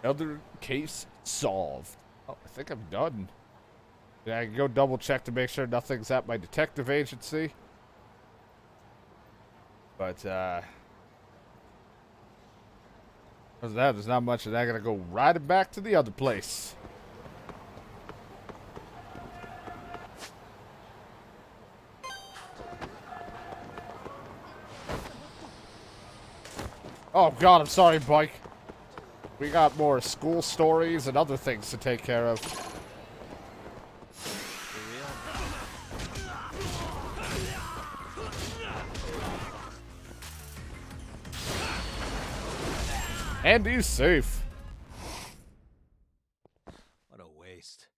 Other case solved. Oh, I think I'm done. Yeah, I can go double check to make sure nothing's at my detective agency. But, other than that, there's not much of that. I gotta go riding back to the other place. Oh, God, I'm sorry, Bike. We got more school stories and other things to take care of. And he's safe. What a waste.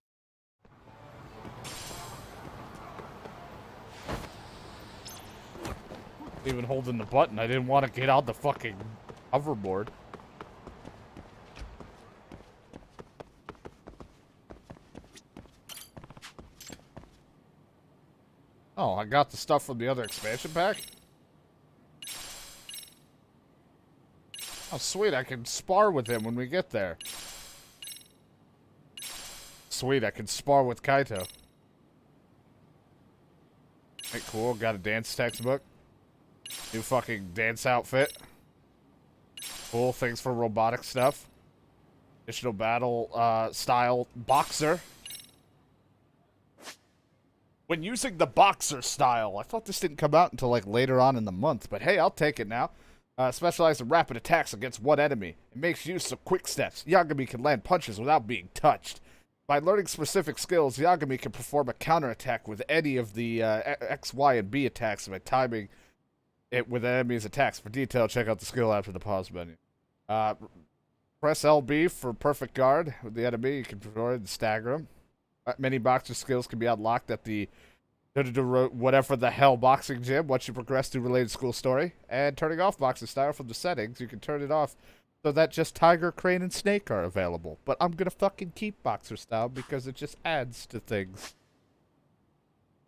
Even holding the button, I didn't want to get out the fucking hoverboard. Oh, I got the stuff from the other expansion pack? Oh, sweet, I can spar with him when we get there. Sweet, I can spar with Kaito. Hey, cool, got a dance textbook. New fucking dance outfit. Cool, things for robotic stuff. Additional battle style boxer. When using the boxer style, I thought this didn't come out until like later on in the month, but hey, I'll take it now. Specialized in rapid attacks against one enemy. It makes use of quick steps. Yagami can land punches without being touched. By learning specific skills, Yagami can perform a counterattack with any of the X, Y, and B attacks by timing it with the enemy's attacks. For detail, check out the skill after the pause menu. Press LB for perfect guard with the enemy. You can perform and stagger him. Many boxer skills can be unlocked at the whatever the hell boxing gym once you progress through related school story. And turning off boxing style from the settings, you can turn it off so that just Tiger, Crane, and Snake are available. But I'm gonna fucking keep boxer style because it just adds to things.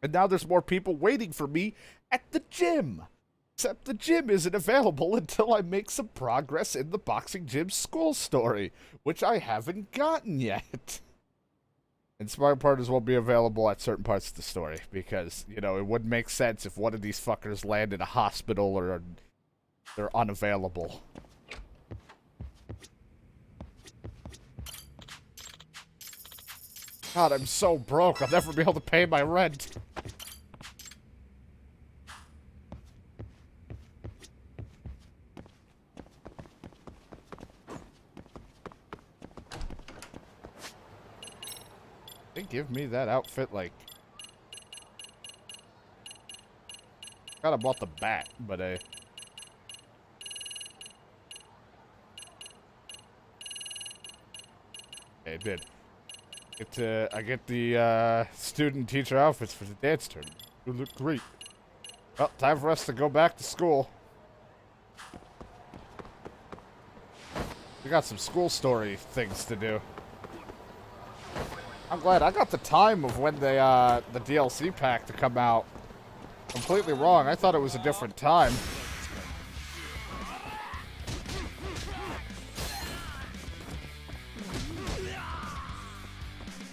And now there's more people waiting for me at the gym. Except the gym isn't available until I make some progress in the boxing gym school story, which I haven't gotten yet. And smart partners won't be available at certain parts of the story because, you know, it wouldn't make sense if one of these fuckers land in a hospital or they're unavailable. God, I'm so broke. I'll never be able to pay my rent. They give me that outfit, like... Kinda bought the bat, but I did. I get the student teacher outfits for the dance tournament. You look great. Well, time for us to go back to school. We got some school story things to do. I'm glad I got the time of when the DLC pack to come out completely wrong. I thought it was a different time.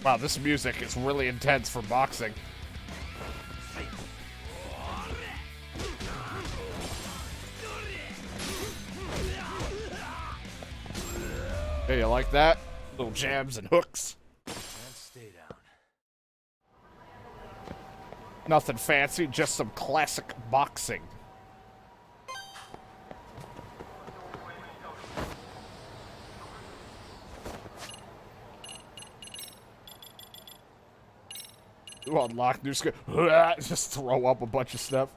Wow, this music is really intense for boxing. Hey, you like that? Little jabs and hooks. Stay down. Nothing fancy, just some classic boxing. You unlock new skill. Just throw up a bunch of stuff.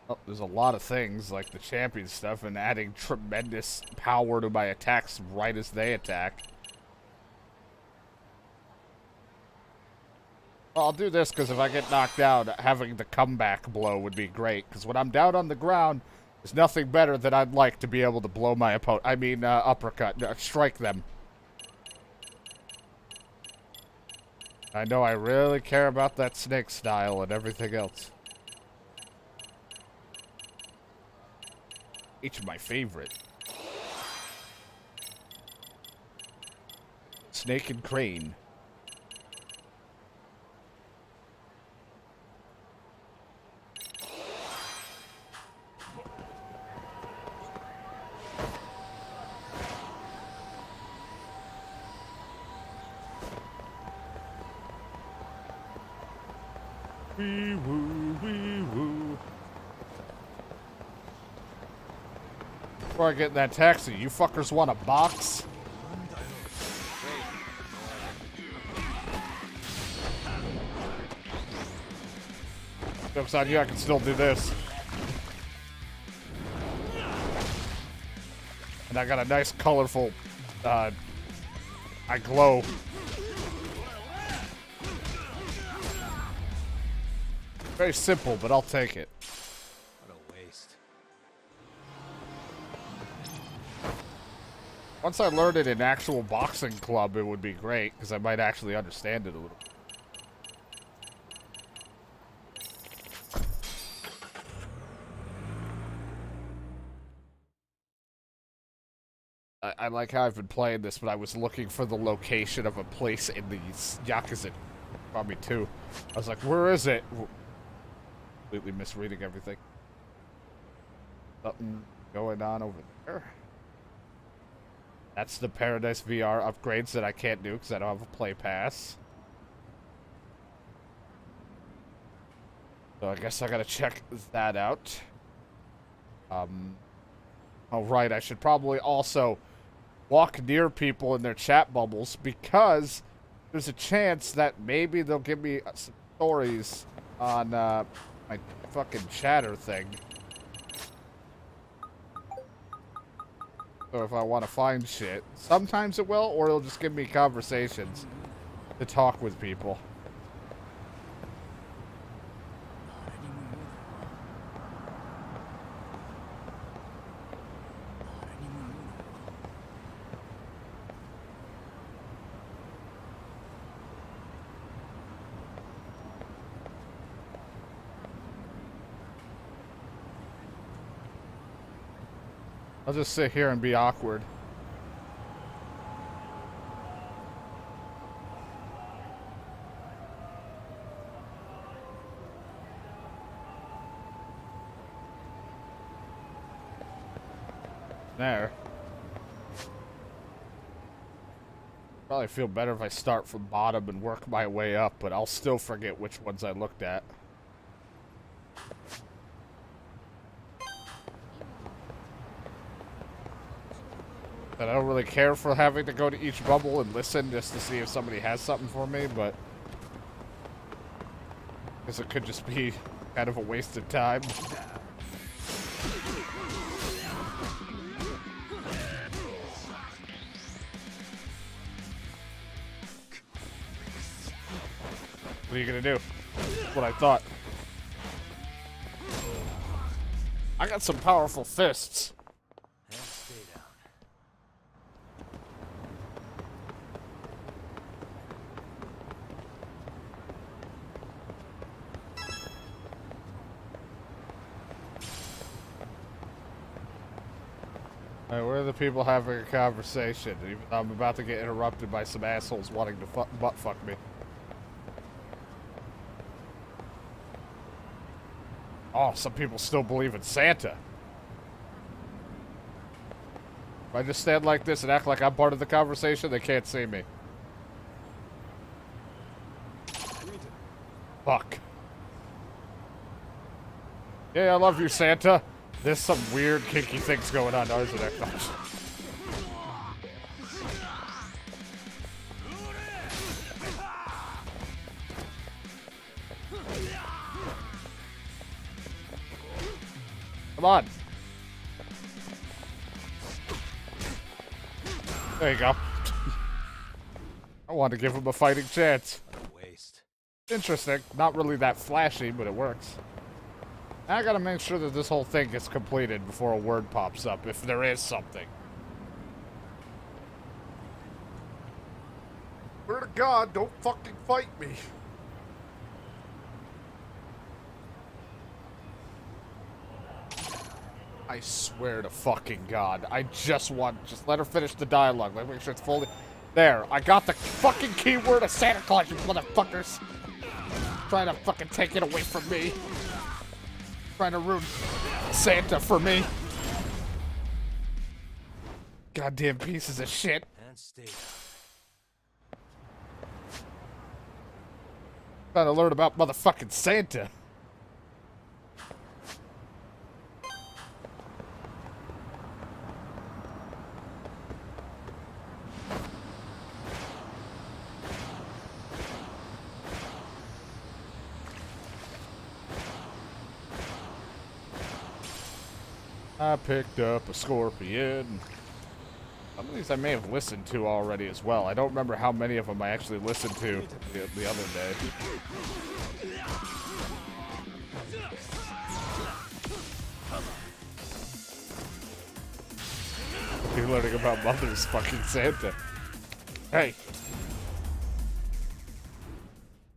Oh, there's a lot of things like the champion stuff and adding tremendous power to my attacks right as they attack. Well, I'll do this because if I get knocked out, having the comeback blow would be great. Because when I'm down on the ground, there's nothing better than I'd like to be able to blow my opponent. I mean, uppercut, strike them. I know I really care about that snake style and everything else. H my favorite. Snake and crane. Wee woo, wee woo. Before I get in that taxi, you fuckers want a box? Joke's on you, I can still do this. And I got a nice colorful, I glow. Very simple, but I'll take it. What a waste. Once I learned it in actual boxing club, it would be great, because I might actually understand it a little. I like how I've been playing this, but I was looking for the location of a place in the Yakuza. Probably too. I was like, where is it? Completely misreading everything. Something going on over there. That's the Paradise VR upgrades that I can't do because I don't have a play pass. So I guess I gotta check that out. Oh right, I should probably also walk near people in their chat bubbles because there's a chance that maybe they'll give me some stories on my fucking chatter thing. So if I want to find shit, sometimes it will, or it'll just give me conversations to talk with people. I'll just sit here and be awkward. There. Probably feel better if I start from bottom and work my way up, but I'll still forget which ones I looked at. And I don't really care for having to go to each bubble and listen just to see if somebody has something for me, but I guess it could just be kind of a waste of time. What are you gonna do? That's what I thought. I got some powerful fists. And stay down. Alright, where are the people having a conversation? Even though I'm about to get interrupted by some assholes wanting to butt fuck me. Oh, some people still believe in Santa. If I just stand like this and act like I'm part of the conversation, they can't see me. Fuck. Yeah, I love you, Santa. There's some weird, kinky things going on, isn't there? Come on. There you go. I wanted to give him a fighting chance. What a waste. Interesting. Not really that flashy, but it works. Now I gotta make sure that this whole thing gets completed before a word pops up, if there is something. Swear to God, don't fucking fight me. I swear to fucking God. I just let her finish the dialogue. Like, make sure it's fully. There, I got the fucking keyword of Santa Claus, you motherfuckers. Trying to fucking take it away from me. Trying to ruin Santa for me. Goddamn pieces of shit. And stay down. Trying to learn about motherfucking Santa. I picked up a scorpion. Some of these I may have listened to already as well. I don't remember how many of them I actually listened to the other day. You're learning about Mother's fucking Santa. Hey.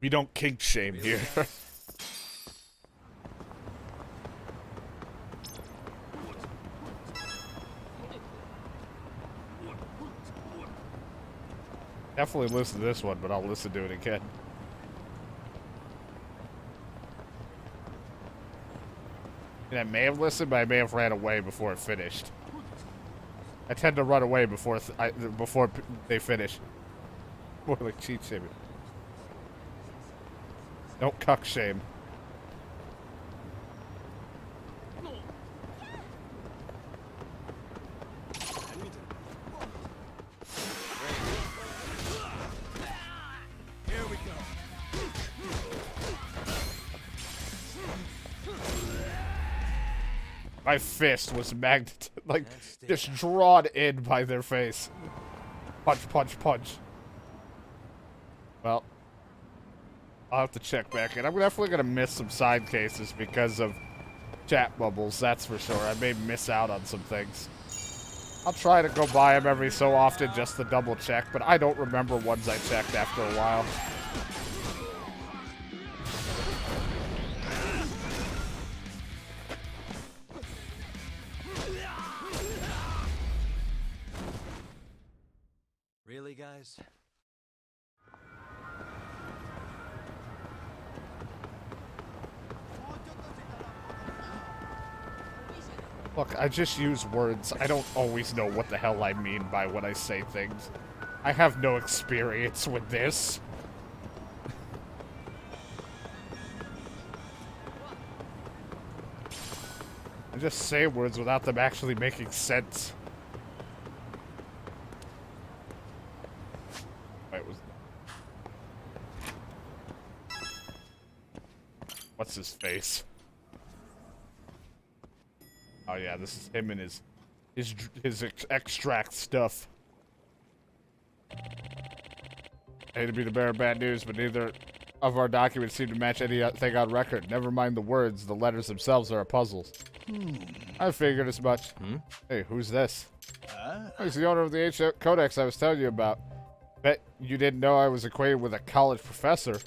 We don't kink shame here. Definitely listen to this one, but I'll listen to it again. And I may have listened, but I may have ran away before it finished. I tend to run away before they finish. More like cheat shaming. Don't cuck shame. My fist was just drawn in by their face. Punch, punch, punch. Well, I'll have to check back in. I'm definitely going to miss some side cases because of chat bubbles, that's for sure. I may miss out on some things. I'll try to go by them every so often just to double check, but I don't remember ones I checked after a while. Really, guys? Look, I just use words. I don't always know what the hell I mean by when I say things. I have no experience with this. I just say words without them actually making sense. Wait, what's his face? Oh yeah, this is him and his extract stuff. I hate to be the bearer of bad news, but neither of our documents seem to match anything on record. Never mind the words, the letters themselves are puzzles. I figured as much. Hey, who's this? He's the owner of the ancient codex I was telling you about. Bet you didn't know I was acquainted with a college professor.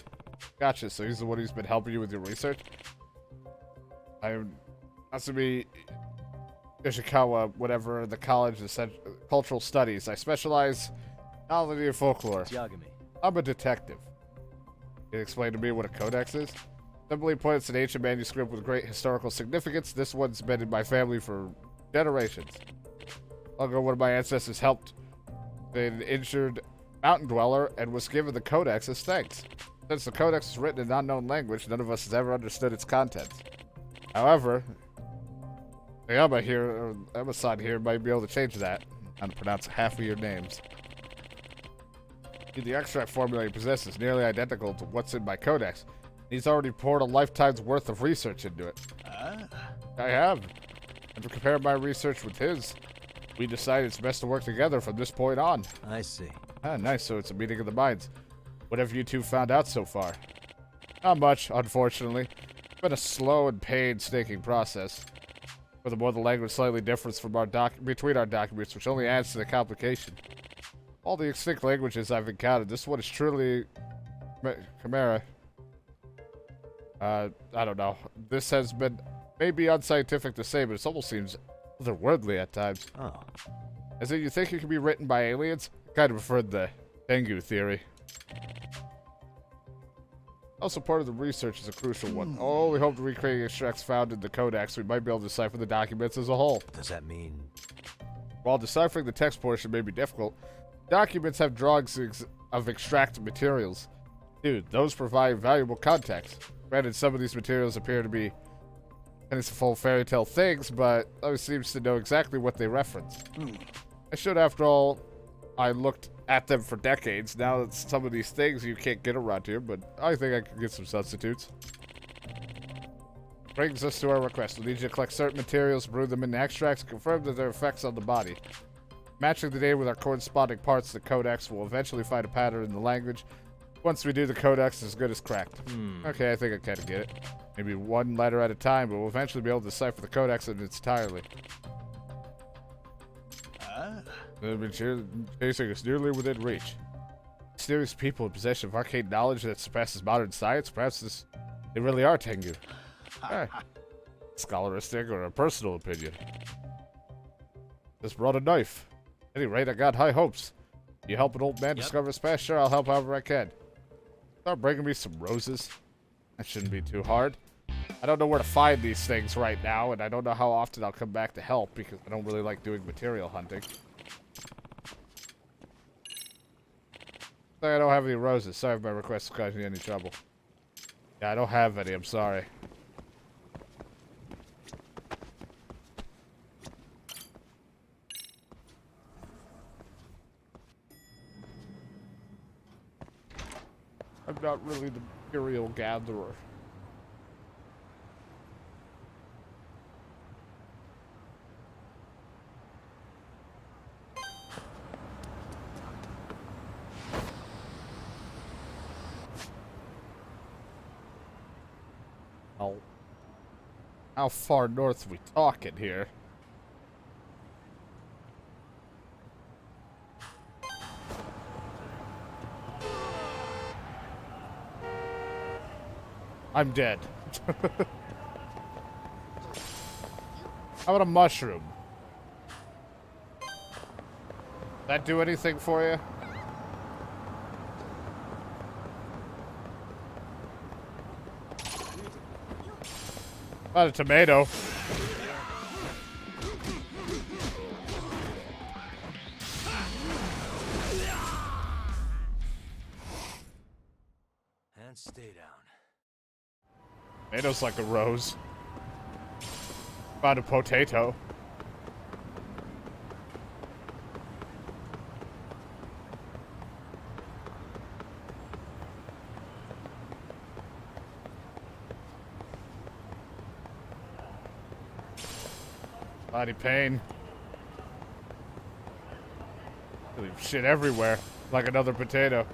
Gotcha, so he's the one who's been helping you with your research? That's to be Ishikawa, whatever, the College of Cultural Studies. I specialize in knowledge and folklore. Yagami. I'm a detective. Can you explain to me what a codex is? Simply put, it's an ancient manuscript with great historical significance. This one's been in my family for generations. Long ago, one of my ancestors helped an injured mountain dweller and was given the codex as thanks. Since the codex was written in an unknown language, none of us has ever understood its contents. However, the Emma-san here might be able to change that. How to pronounce half of your names. The extract formula he possesses is nearly identical to what's in my codex. He's already poured a lifetime's worth of research into it. I have. And to compare my research with his, we decided it's best to work together from this point on. I see. Ah, nice. So it's a meeting of the minds. What have you two found out so far? Not much, unfortunately. It's been a slow and painstaking process. Furthermore, the language slightly differs from between our documents, which only adds to the complication. All the extinct languages I've encountered, this one is truly Chimera. I don't know. This has been maybe unscientific to say, but it almost seems otherworldly at times. Oh. As in, you think it could be written by aliens? I kind of preferred the Tengu theory. Also, part of the research is a crucial one. Oh, we hope to recreate extracts found in the codex. We might be able to decipher the documents as a whole. Does that mean... While deciphering the text portion may be difficult, documents have drawings of extracted materials. Dude, those provide valuable context. Granted, some of these materials appear to be fanciful fairy tale things, but others seems to know exactly what they reference. I should, after all, I looked at them for decades. Now that some of these things you can't get around here, but I think I can get some substitutes. Brings us to our request. We need you to collect certain materials, brew them into extracts, and confirm that their effects on the body. Matching the data with our corresponding parts of the codex will eventually find a pattern in the language. Once we do, the codex is as good as cracked. Okay, I think I kind of get it. Maybe one letter at a time, but we'll eventually be able to decipher the codex in its entirety. Chasing is nearly within reach. Mysterious people in possession of arcane knowledge that surpasses modern science. Perhaps they really are Tengu. Scholaristic or a personal opinion. Just brought a knife. At any rate, I got high hopes. You help an old man discover his past? Sure, I'll help however I can. Start bringing me some roses. That shouldn't be too hard. I don't know where to find these things right now, and I don't know how often I'll come back to help because I don't really like doing material hunting. I don't have any roses. Sorry if my request is causing you any trouble. Yeah, I don't have any. I'm sorry. I'm not really the material gatherer. How far north we talking here? I'm dead. How about a mushroom? That do anything for you? Not a tomato. And stay down. Tomato's like a rose. Found a potato. Body pain. Shit everywhere. Like another potato.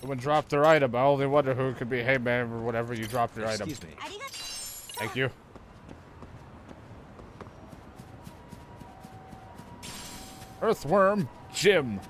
Someone dropped their item. I only wonder who it could be. Hey man, or whatever, you dropped your item. Excuse me. Thank you. Earthworm Jim.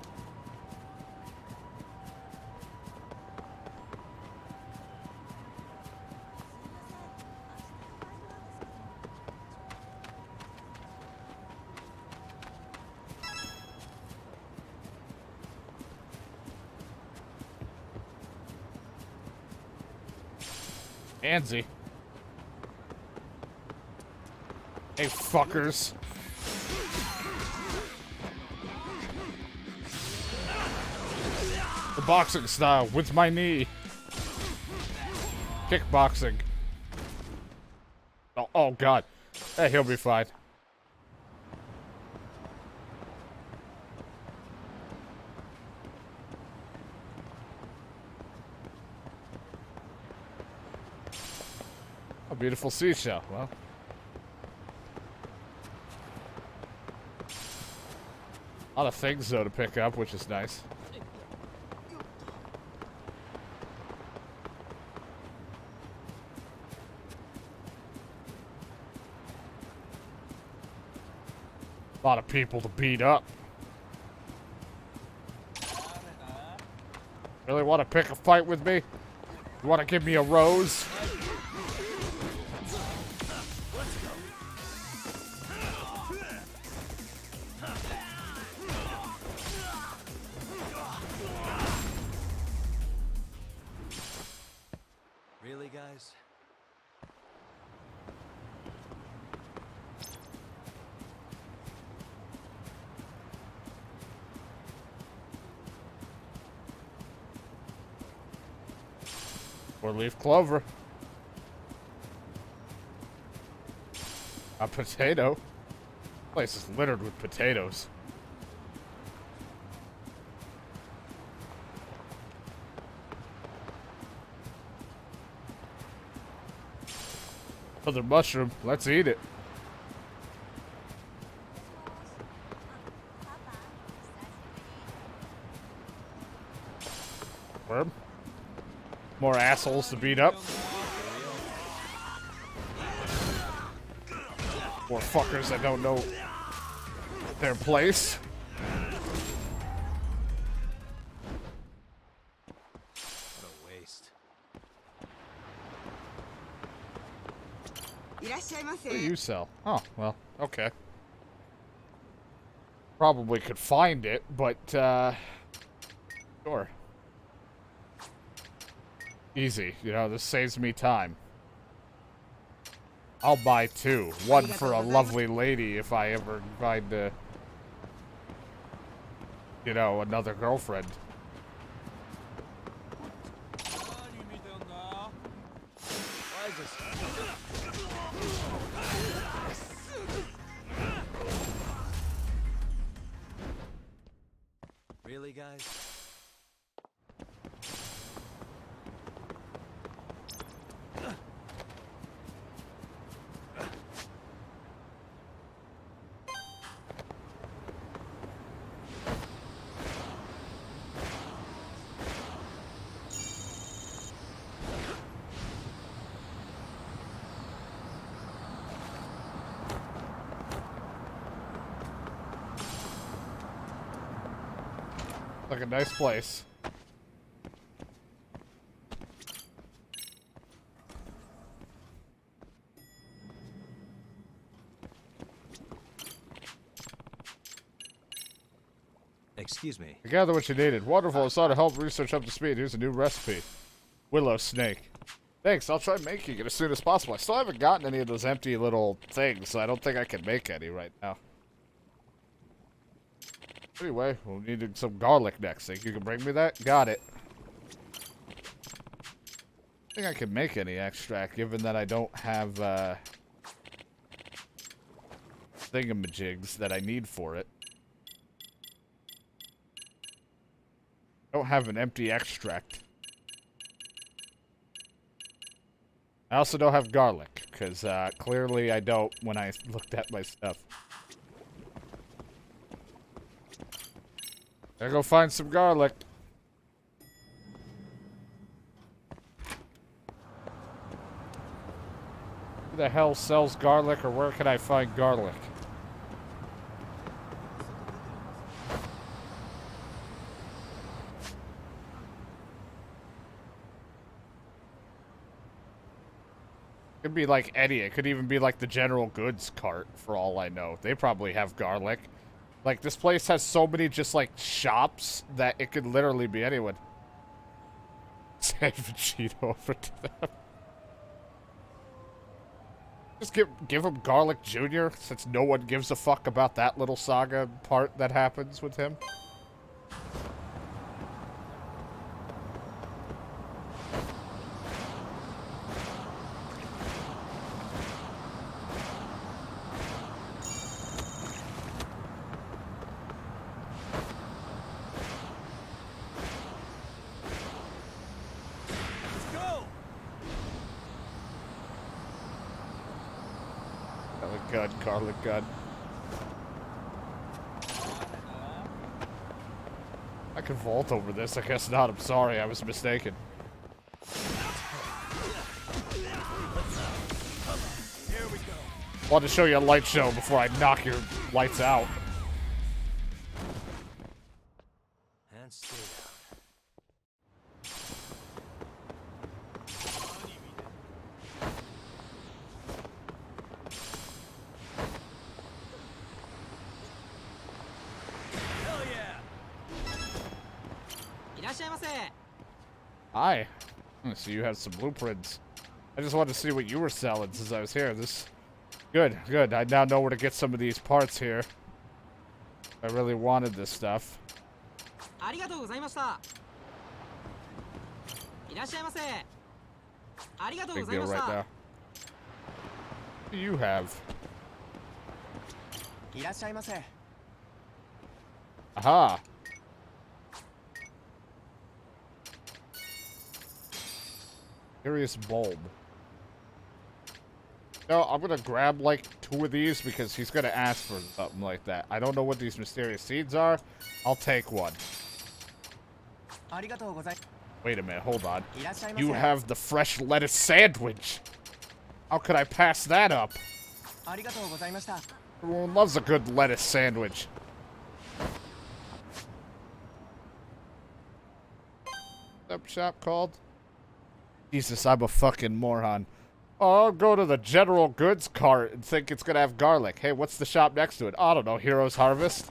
Anzi. Hey, fuckers. The boxing style with my knee. Kickboxing. Oh God. Hey, he'll be fine. A beautiful seashell. Well. A lot of things, though, to pick up, which is nice. A lot of people to beat up. Really want to pick a fight with me? You want to give me a rose? Really, guys? Four-leaf clover. A potato. Place is littered with potatoes. Another mushroom. Let's eat it. Worm. More assholes to beat up. More fuckers that don't know their place. What a waste. What do you sell? Oh, well, okay. Probably could find it, but, sure. Easy, you know, this saves me time. I'll buy two. One for a lovely lady if I ever find, you know, another girlfriend. Why is this? Really, guys? Like a nice place. Excuse me. I gather what you needed. Wonderful. I saw to help research up to speed. Here's a new recipe. Willow snake. Thanks. I'll try making it as soon as possible. I still haven't gotten any of those empty little things, so I don't think I can make any right now. Anyway, we'll need some garlic next. Think you can bring me that? Got it. I think I can make any extract, given that I don't have, thingamajigs that I need for it. I don't have an empty extract. I also don't have garlic, because, clearly I don't when I looked at my stuff. Gotta go find some garlic. Who the hell sells garlic, or where can I find garlic? Could be like any. It could even be like the general goods cart, for all I know. They probably have garlic. Like, this place has so many just, like, shops that it could literally be anyone. Send Vegeta over to them. Just give him Garlic Jr., since no one gives a fuck about that little saga part that happens with him. Garlic gun. I can vault over this. I guess not. I'm sorry. I was mistaken. Here we go. Want to show you a light show before I knock your lights out. And stay down. Hell yeah! いらっしゃいませ。 Hi. So you have some blueprints. I just wanted to see what you were selling since I was here. This, good, good. I now know where to get some of these parts here. I really wanted this stuff. ありがとうございました。いらっしゃいませ。ありがとう Big ござい deal まし right た。 now. What do you have? いらっしゃいませ。 Aha. Curious bulb. No, I'm gonna grab like 2 of these because he's gonna ask for something like that. I don't know what these mysterious seeds are. I'll take one. ありがとうござい。 Wait a minute, hold on. いらっしゃいませ。 You have the fresh lettuce sandwich. How could I pass that up? ありがとうございました。 Everyone loves a good lettuce sandwich. What's that shop called? Jesus, I'm a fucking moron. Oh, I'll go to the general goods cart and think it's gonna have garlic. Hey, what's the shop next to it? I don't know, Heroes Harvest?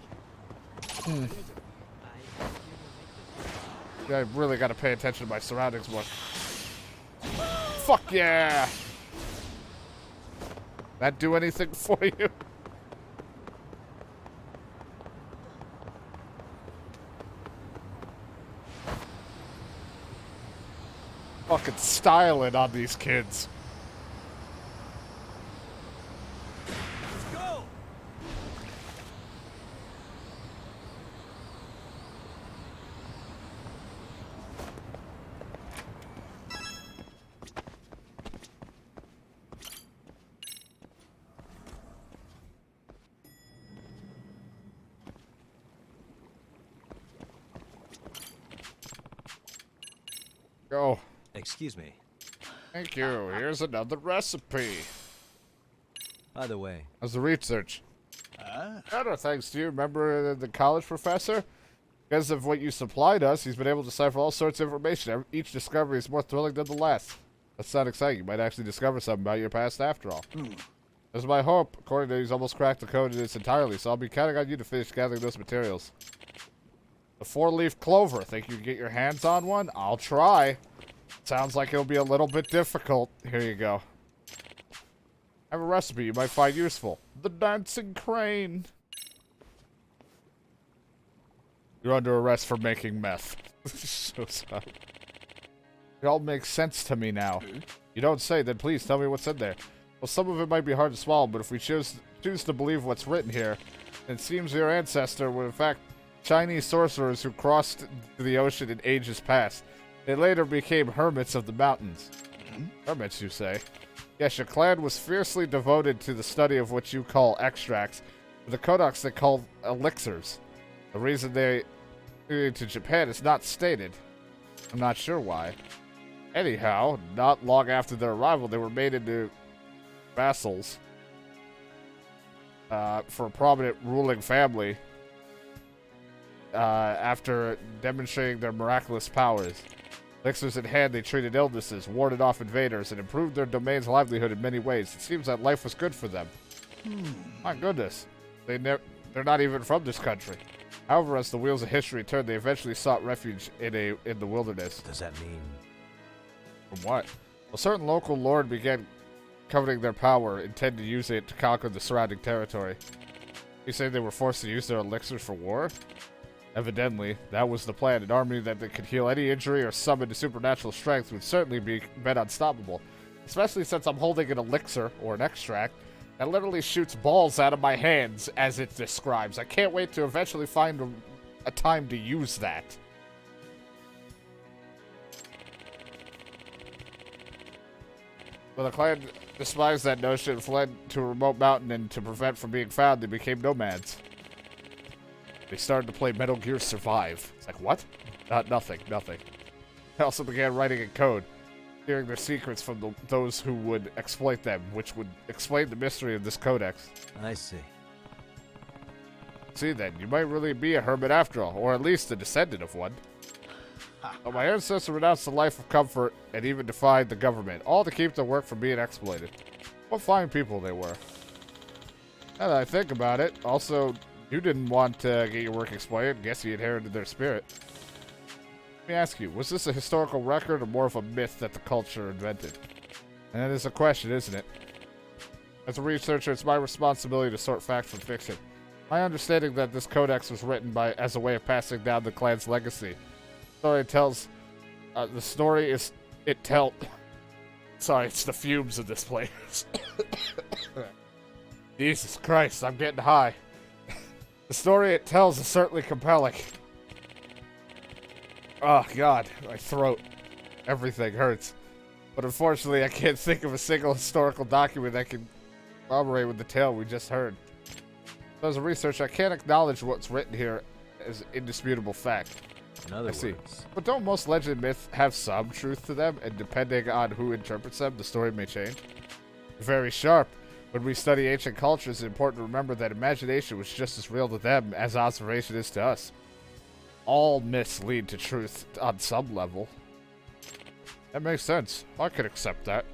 I really gotta pay attention to my surroundings more. Fuck yeah! That do anything for you? Fucking styling on these kids. Let's go! Go. Excuse me. Thank you. Here's another recipe. By the way, How's the research? Better, thanks to you. Remember the college professor? Because of what you supplied us, he's been able to decipher all sorts of information. Each discovery is more thrilling than the last. That's not exciting. You might actually discover something about your past after all. That's my hope. According to he's almost cracked the code in its entirely, so I'll be counting on you to finish gathering those materials. The 4-leaf clover. Think you can get your hands on one? I'll try. Sounds like it'll be a little bit difficult. Here you go. I have a recipe you might find useful. The dancing crane. You're under arrest for making meth. So sorry. It all makes sense to me now. You don't say, then please tell me what's in there. Well, some of it might be hard to swallow, but if we choose to believe what's written here, it seems your ancestor were in fact Chinese sorcerers who crossed the ocean in ages past. They later became hermits of the mountains. Hermits, you say? Yes, your clan was fiercely devoted to the study of what you call extracts, but the Kodaks they call elixirs. The reason they moved to Japan is not stated. I'm not sure why. Anyhow, not long after their arrival, they were made into vassals for a prominent ruling family after demonstrating their miraculous powers. Elixirs in hand, they treated illnesses, warded off invaders, and improved their domain's livelihood in many ways. It seems that life was good for them. My goodness. They're not even from this country. However, as the wheels of history turned, they eventually sought refuge in the wilderness. does that mean From what? A certain local lord began coveting their power, intending to use it to conquer the surrounding territory. You say they were forced to use their elixirs for war? Evidently, that was the plan. An army that could heal any injury or summon to supernatural strength would certainly be unstoppable. Especially since I'm holding an elixir, or an extract, that literally shoots balls out of my hands, as it describes. I can't wait to eventually find a time to use that. When the clan despised that notion and fled to a remote mountain, and to prevent from being found, they became nomads. They started to play Metal Gear Survive. It's like, what? Nothing. They also began writing in code. hearing their secrets from those who would exploit them, which would explain the mystery of this codex. I see. See then, you might really be a hermit after all, or at least a descendant of one. But my ancestors renounced a life of comfort and even defied the government, all to keep their work from being exploited. What fine people they were. Now that I think about it, also, you didn't want to get your work exploited. Guess you inherited their spirit. Let me ask you, was this a historical record or more of a myth that the culture invented? And that is a question, isn't it? As a researcher, it's my responsibility to sort fact from fiction. My understanding that this codex was written as a way of passing down the clan's legacy. The story is, sorry, it's the fumes of this place. Jesus Christ, I'm getting high. The story it tells is certainly compelling. Oh God, my throat. Everything hurts. But unfortunately, I can't think of a single historical document that can corroborate with the tale we just heard. So as a researcher, I can't acknowledge what's written here as indisputable fact. In other I see. words, But don't most legend myths have some truth to them, and depending on who interprets them, the story may change? Very sharp. When we study ancient cultures, it's important to remember that imagination was just as real to them as observation is to us. All myths lead to truth on some level. That makes sense. I could accept that.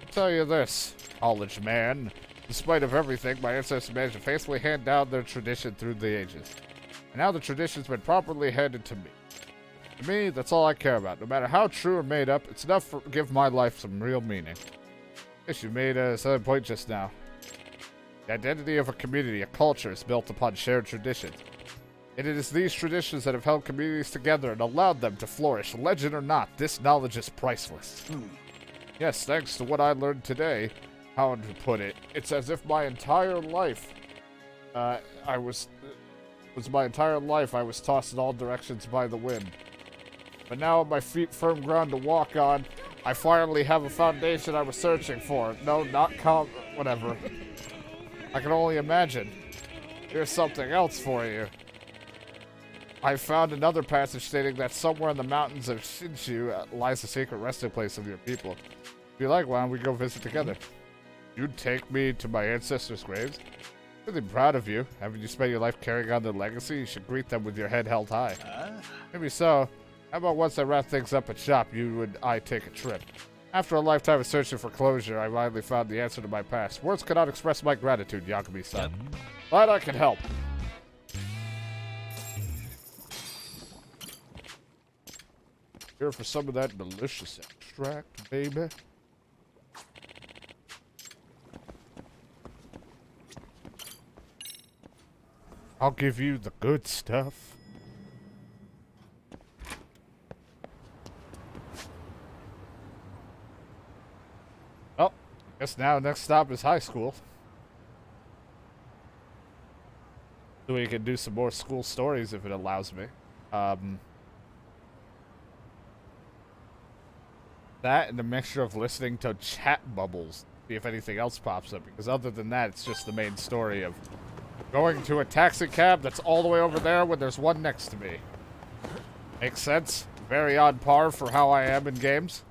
I'll tell you this, college man. In spite of everything, my ancestors managed to faithfully hand down their tradition through the ages. And now the tradition's been properly handed to me. To me, that's all I care about. No matter how true or made up, it's enough to give my life some real meaning. Yes, you made a solid point just now. The identity of a community, a culture, is built upon shared traditions. And it is these traditions that have held communities together and allowed them to flourish. Legend or not, this knowledge is priceless. Yes, thanks to what I learned today, how to put it, it's as if my entire life, I was tossed in all directions by the wind. But now with my feet firm ground to walk on, I finally have a foundation I was searching for. No, not whatever. I can only imagine. Here's something else for you. I found another passage stating that somewhere in the mountains of Shinshu lies the secret resting place of your people. If you like, why don't we go visit together? You'd take me to my ancestors' graves? Really proud of you. Haven't you spent your life carrying on their legacy? You should greet them with your head held high. Maybe so. How about once I wrap things up at shop, you and I take a trip? After a lifetime of searching for closure, I finally found the answer to my past. Words cannot express my gratitude, Yakuza-san. Glad I can help. Here for some of that delicious extract, baby. I'll give you the good stuff. Well, guess now next stop is high school. So we can do some more school stories if it allows me. That and a mixture of listening to chat bubbles. See if anything else pops up. Because other than that, it's just the main story of going to a taxi cab that's all the way over there when there's one next to me. Makes sense. Very on par for how I am in games.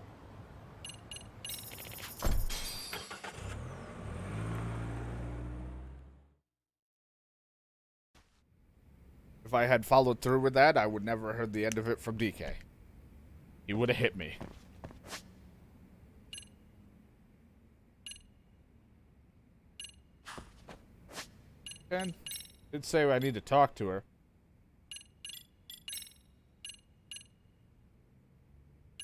If I had followed through with that, I would never have heard the end of it from DK. He would have hit me. And did say I need to talk to her.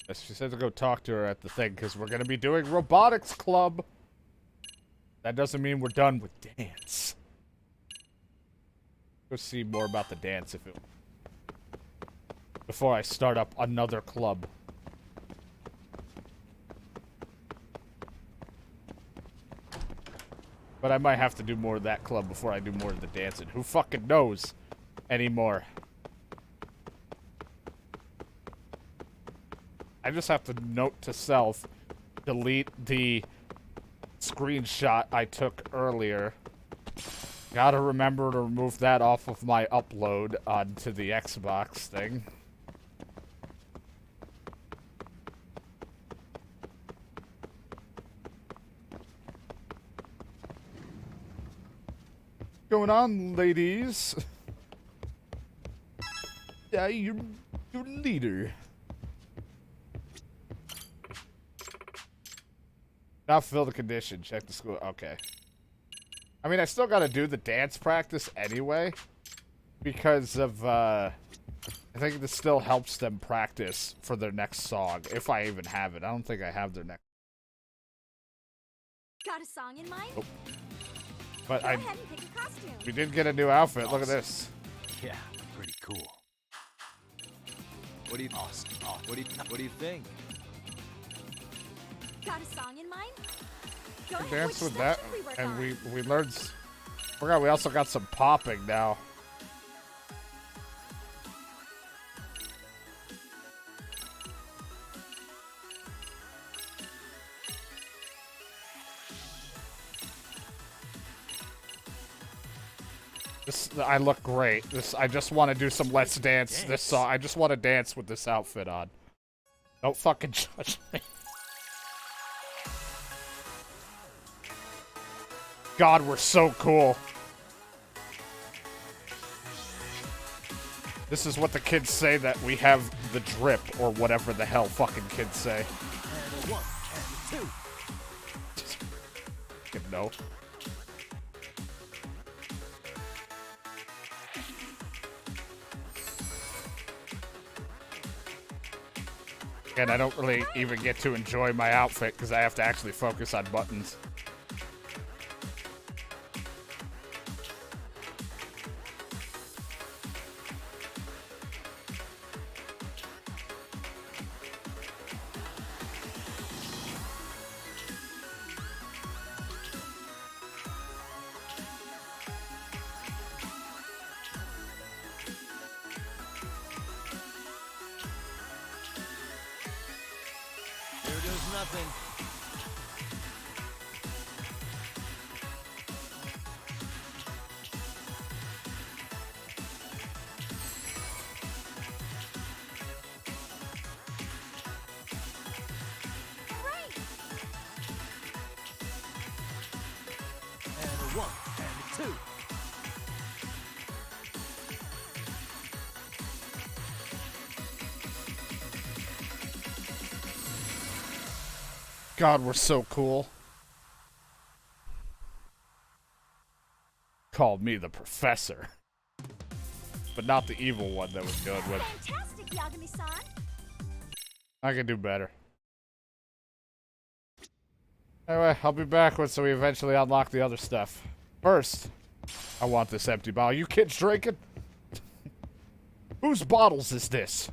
Yes, she said to go talk to her at the thing because we're going to be doing robotics club. That doesn't mean we're done with dance. Go see more about the dance if it before I start up another club. But I might have to do more of that club before I do more of the dancing. Who fucking knows anymore? I just have to note to self, delete the screenshot I took earlier. Gotta remember to remove that off of my upload onto the Xbox thing. going on, ladies? Yeah, your leader. Not fill the condition. Check the school. Okay. I mean, I still gotta do the dance practice anyway. Because of, I think this still helps them practice for their next song. If I even have it. I don't think I have their next. Got a song in mind? Nope. But Go ahead and pick a costume. we did get a new outfit. Look at this. Yeah, pretty cool. What do you What do you think? Got a song in mind? Go ahead. Dance Which with that, section we work and on? we learned. Forgot we also got some popping now. This, I look great. This, I just want to do some Let's Dance. This song, I just want to dance with this outfit on. Don't fucking judge me. God, we're so cool. This is what the kids say, that we have the drip, or whatever the hell fucking kids say. And a 1 and a 2. Fucking no. And I don't really even get to enjoy my outfit because I have to actually focus on buttons. Here goes nothing. Right. And a 1 and a 2. God, we're so cool. Called me the professor. But not the evil one that was good with. Fantastic, Yagami-san. I can do better. Anyway, I'll be back once we eventually unlock the other stuff. First, I want this empty bottle. You kids drinking? Whose bottles is this?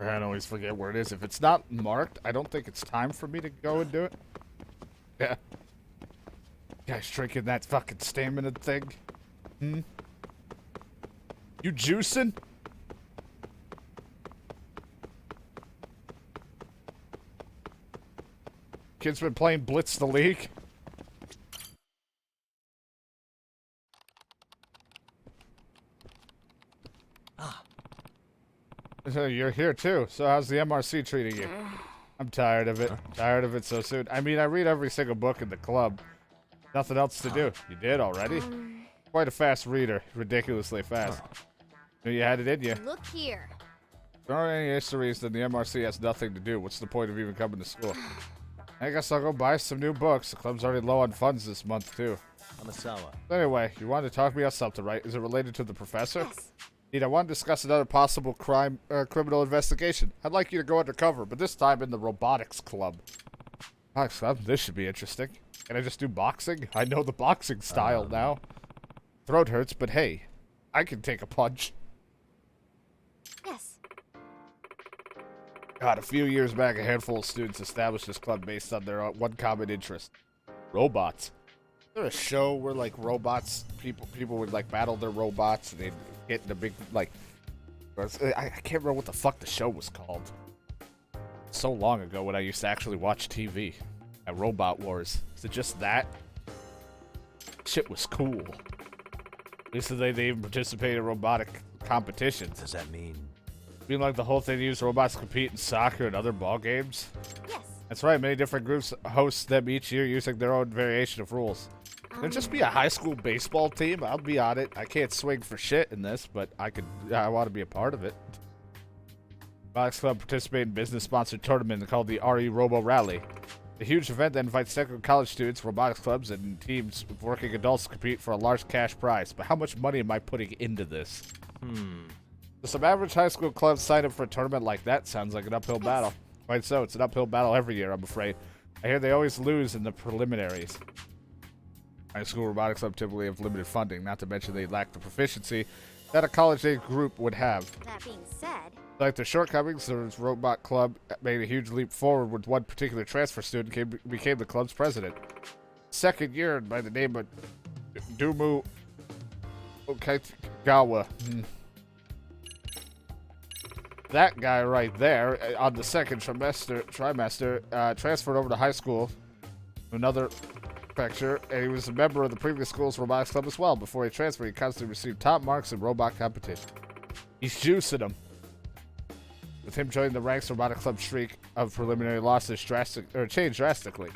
I always forget where it is. If it's not marked, I don't think it's time for me to go and do it. Yeah. Guys drinking that fucking stamina thing? Hmm? You juicing? Kids been playing Blitz the League? So you're here too. So how's the MRC treating you? I'm tired of it. Tired of it so soon. I mean, I read every single book in the club. Nothing else to do. You did already? Quite a fast reader. Ridiculously fast. Knew you had it in you. Look here. If there aren't any histories, then the MRC has nothing to do. What's the point of even coming to school? I guess I'll go buy some new books. The club's already low on funds this month, too. Amasawa. Anyway, you wanted to talk to me about something, right? Is it related to the professor? Yes. Indeed, I want to discuss another possible criminal investigation. I'd like you to go undercover, but this time in the robotics club. Robotics club? This should be interesting. Can I just do boxing? I know the boxing style now. Throat hurts, but hey, I can take a punch. Yes. God, a few years back, a handful of students established this club based on their one common interest: robots. Is there a show where like robots, people would like battle their robots and they'd get in a big like? I can't remember what the fuck the show was called. So long ago when I used to actually watch TV. At Robot Wars. Is it just that? Shit was cool. Recently, they even participate in robotic competitions. Does that mean? Mean like the whole thing to use robots to compete in soccer and other ball games? Yes. That's right, many different groups host them each year using their own variation of rules. There'd just be a high school baseball team. I'll be on it. I can't swing for shit in this, but I want to be a part of it. Robotics Club participate in business-sponsored tournament called the RE Robo Rally. A huge event that invites technical college students, robotics clubs, and teams of working adults to compete for a large cash prize. But how much money am I putting into this? So some average high school clubs sign up for a tournament like that. Sounds like an uphill battle. Quite so. It's an uphill battle every year, I'm afraid. I hear they always lose in the preliminaries. High school robotics club typically have limited funding, not to mention they lack the proficiency that a college-age group would have. That being said, Like their shortcomings, the robot club made a huge leap forward when one particular transfer student became the club's president. Second year by the name of Dumu Okaigawa. That guy right there, on the second trimester, transferred over to high school, another prefecture, and he was a member of the previous school's robotics club as well. Before he transferred, he constantly received top marks in robot competition. He's juicing them. With him joining the ranks, robotic club streak of preliminary losses changed drastically.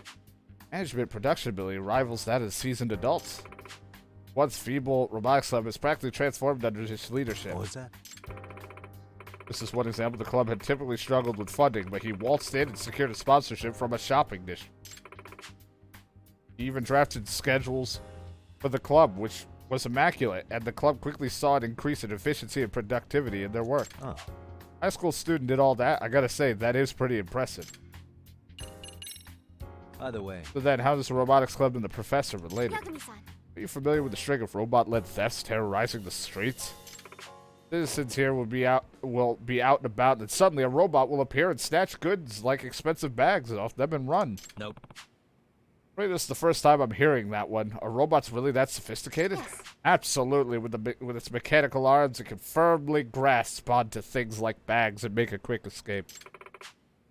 Management production ability rivals that of seasoned adults. Once feeble, robotics club has practically transformed under his leadership. What was that? This is one example. The club had typically struggled with funding, but he waltzed in and secured a sponsorship from a shopping dish. He even drafted schedules for the club, which was immaculate, and the club quickly saw an increase in efficiency and productivity in their work. Oh. High school student did all that. I gotta say, that is pretty impressive. By the way, So then, how does the robotics club and the professor relate? Yagami-san. Are you familiar with the string of robot-led thefts terrorizing the streets? Citizens here will be out and about, and suddenly a robot will appear and snatch goods like expensive bags off them and run. nope. Really, this is the first time I'm hearing that one. Are robots really that sophisticated? Yes. Absolutely. With its mechanical arms, it can firmly grasp onto things like bags and make a quick escape.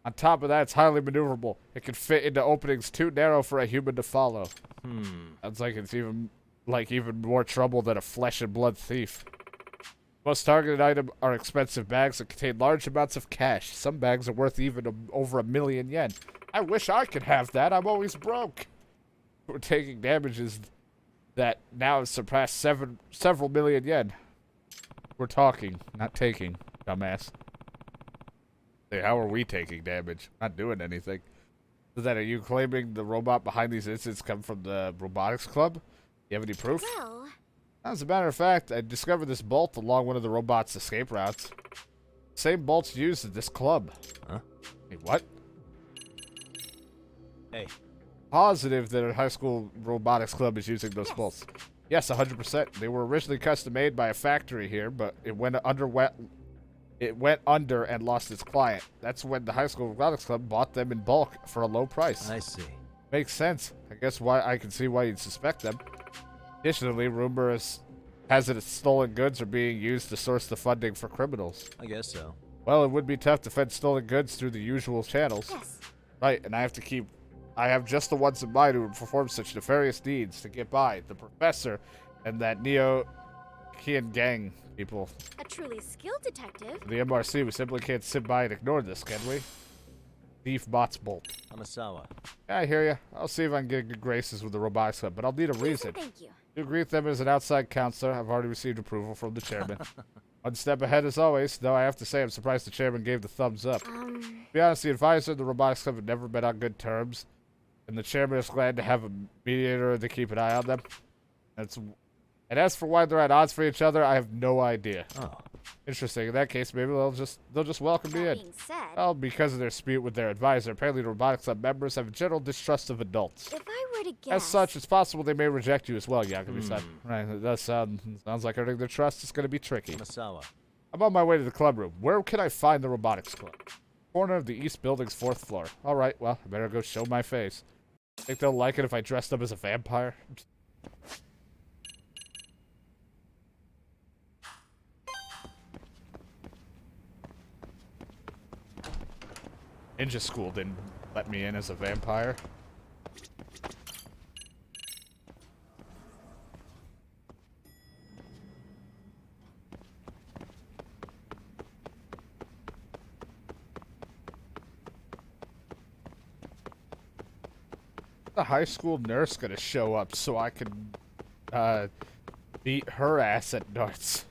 On top of that, it's highly maneuverable. It can fit into openings too narrow for a human to follow. Sounds like it's even more trouble than a flesh and blood thief. Most targeted items are expensive bags that contain large amounts of cash. Some bags are worth even over 1 million yen. I wish I could have that. I'm always broke. We're taking damages that now have surpassed several million yen. We're talking, not taking, dumbass. Hey, how are we taking damage? Not doing anything. So then, are you claiming the robot behind these incidents come from the robotics club? You have any proof? Well, As a matter of fact, I discovered this bolt along one of the robot's escape routes. Same bolts used at this club. Huh? Hey, what? Hey, Positive that a high school robotics club is using those bolts. Yes, 100%. They were originally custom made by a factory here, but it went under and lost its client. That's when the high school robotics club bought them in bulk for a low price. I see. Makes sense. I guess why I can see why you'd suspect them. Additionally, rumor has it stolen goods are being used to source the funding for criminals. I guess so. Well, it would be tough to fend stolen goods through the usual channels. yes. Right, and I have just the ones in mind who would perform such nefarious deeds to get by. The professor and that Neo-Kian gang people. A truly skilled detective. The MRC, we simply can't sit by and ignore this, can we? Thief bots bolt. Hamasawa. Yeah, I hear you. I'll see if I can get good graces with the robotics club, but I'll need a reason. Thank you. To agree with them as an outside counselor, I've already received approval from the chairman. One step ahead as always, though I have to say I'm surprised the chairman gave the thumbs up. To be honest, the advisor and the robotics club have never been on good terms, and the chairman is glad to have a mediator to keep an eye on them. And as for why they're at odds for each other, I have no idea. Oh. Interesting. In that case, maybe they'll just welcome me That in. being said, Well, because of their dispute with their advisor, apparently the robotics club members have a general distrust of adults. if I were to guess, As such, it's possible they may reject you as well, Yakuza-san. Right, it does sounds like earning their trust is going to be tricky. Hamasawa. I'm on my way to the club room. Where can I find the robotics club? Corner of the east building's 4th floor. All right, well, I better go show my face. Think they'll like it if I dressed up as a vampire? Ninja school didn't let me in as a vampire. The high school nurse gonna show up so I can beat her ass at darts.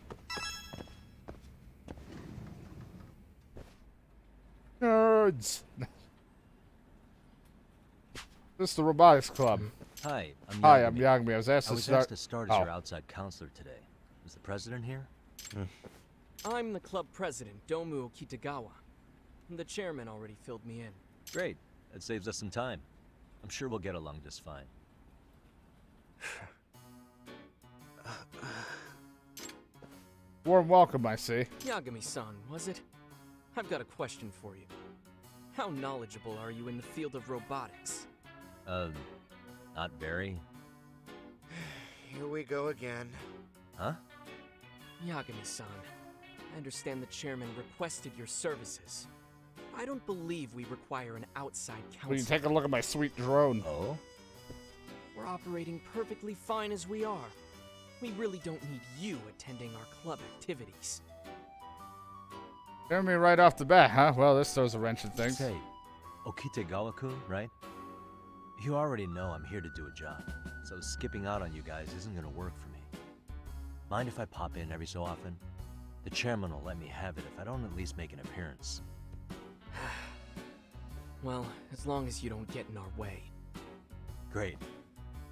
Nerds. This is the robotics club. Hi, I'm Hi, I'm Yagami. Yagami. I was asked I to was start. asked to start as your outside counselor today. Is the president here? I'm the club president, Domu Kitagawa. The chairman already filled me in. Great. That saves us some time. I'm sure we'll get along just fine. Warm welcome, I see. Yagami-san, was it? I've got a question for you. How knowledgeable are you in the field of robotics? Not very. Here we go again. Huh? Yagami-san, I understand the chairman requested your services. I don't believe we require an outside Will you counsel. take a look at my sweet drone? Oh? We're operating perfectly fine as we are. We really don't need you attending our club activities. Hear me right off the bat, huh? Well, this throws a wrench in things. Say, Okitegawa-kun, right? You already know I'm here to do a job, so skipping out on you guys isn't gonna work for me. Mind if I pop in every so often? The chairman will let me have it if I don't at least make an appearance. Well, as long as you don't get in our way. Great.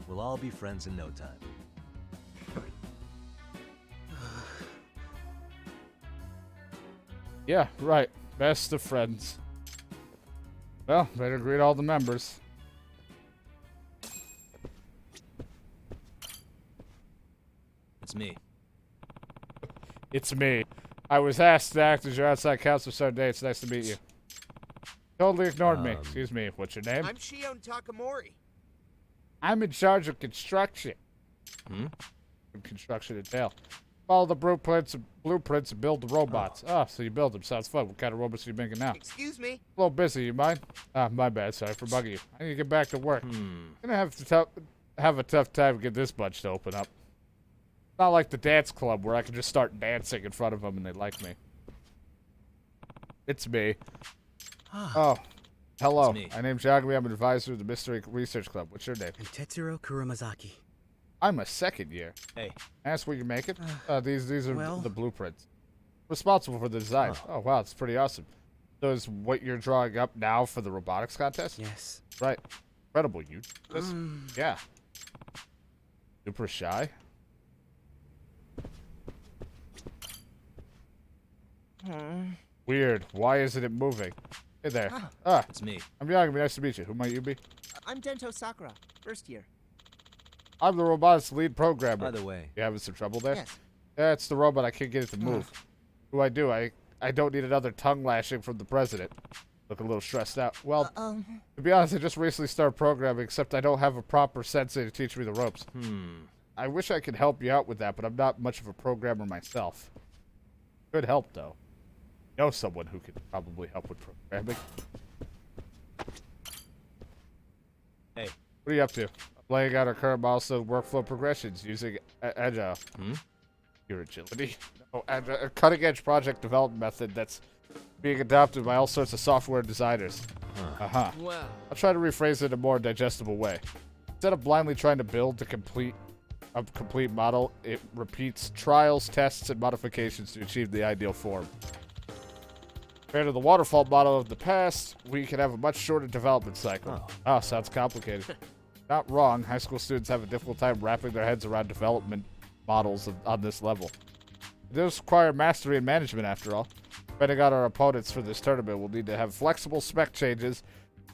We'll all be friends in no time. Yeah, right. Best of friends. Well, better greet all the members. It's me. It's me. I was asked to act as your outside counsel Sunday. It's nice to meet you. Totally ignored me. Excuse me. What's your name? I'm Shion Takamori. I'm in charge of construction. Construction entail. Follow the blueprints and build the robots. Oh, so you build them. Sounds fun. What kind of robots are you making now? Excuse me. A little busy. You mind? Ah, my bad. Sorry for bugging you. I need to get back to work. Gonna have to have a tough time to get this bunch to open up. Not like the dance club where I can just start dancing in front of them and they like me. It's me. Oh, hello. It's me. My name's Yagami. I'm an advisor of the Mystery Research Club. What's your name? And Tetsuro Kurumazaki. I'm a second year. Hey. Ask what you're making. These are well- the blueprints. Responsible for the design. Oh, wow. It's pretty awesome. So is what you're drawing up now for the robotics contest? Yes. Right. Incredible. You this? Yeah. Super shy? Weird. Why isn't it moving? Hey there. It's me. I'm Yagami. Nice to meet you. Who might you be? I'm Dento Sakura, first year. I'm the robotics lead programmer. By the way, You having some trouble there? Yes. Yeah, it's the robot. I can't get it to move. Who I do? I don't need another tongue lashing from the president. Look a little stressed out. Well, to be honest, I just recently started programming, except I don't have a proper sensei to teach me the ropes. I wish I could help you out with that, but I'm not much of a programmer myself. Could help, though. Know someone who could probably help with programming. Hey. What are you up to? Laying out our current milestone workflow progressions using Agile. Your agility? Oh, a cutting-edge project development method that's being adopted by all sorts of software designers. Wow. I'll try to rephrase it in a more digestible way. Instead of blindly trying to build a complete model, it repeats trials, tests, and modifications to achieve the ideal form. Compared to the waterfall model of the past, we can have a much shorter development cycle. Oh, sounds complicated. Not wrong. High school students have a difficult time wrapping their heads around development models on this level. It does require mastery and management, after all. Depending on our opponents for this tournament, we'll need to have flexible spec changes,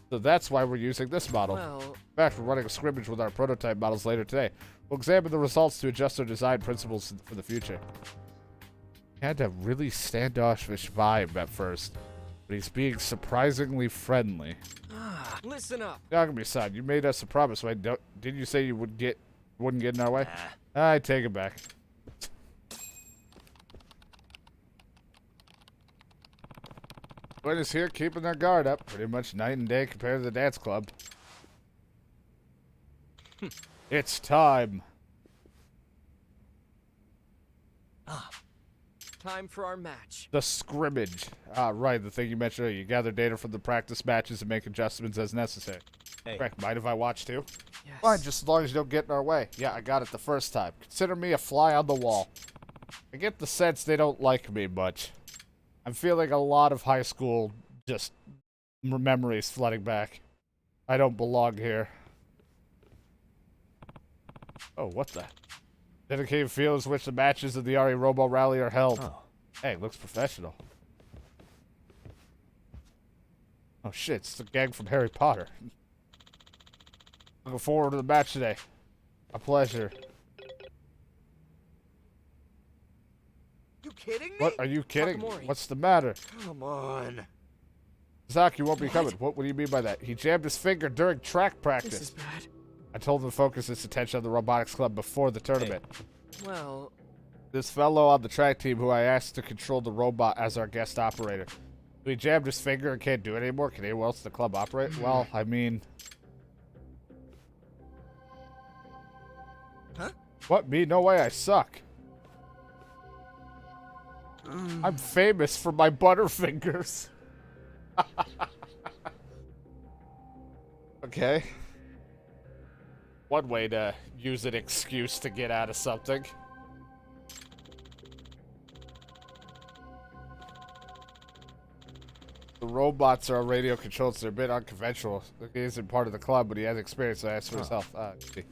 so that's why we're using this model. Well, In fact, we're running a scrimmage with our prototype models later today. We'll examine the results to adjust our design principles for the future. He had a really standoffish vibe at first, but he's being surprisingly friendly. listen up. Yagami-san, you made us a promise, right? Didn't you say you wouldn't get in our way? I take it back. Everyone is here keeping their guard up, pretty much night and day compared to the dance club. It's time. Time for our match. The scrimmage. Ah, right, the thing you mentioned earlier. You gather data from the practice matches and make adjustments as necessary. Correct. Mind if I watch too? Yes. Fine, just as long as you don't get in our way. Yeah, I got it the first time. Consider me a fly on the wall. I get the sense they don't like me much. I'm feeling a lot of high school just memories flooding back. I don't belong here. Oh, what the? Dedicated fields which the matches of the RE Robo Rally are held. Oh. Hey, looks professional. Oh shit, it's the gang from Harry Potter. Looking forward to the match today. A pleasure. You kidding me? What? Are you kidding? Takamori. What's the matter? Come on. Zach, you won't be coming. What do you mean by that? He jammed his finger during track practice. This is bad. I told him to focus his attention on the robotics club before the tournament. Well, This fellow on the track team who I asked to control the robot as our guest operator. He jammed his finger and can't do it anymore. Can anyone else in the club operate? Well, I mean... Huh? What? Me? No way, I suck. I'm famous for my butterfingers. Okay. One way to use an excuse to get out of something. The robots are radio controlled, so they're a bit unconventional. He isn't part of the club, but he has experience, so I asked for his help. See.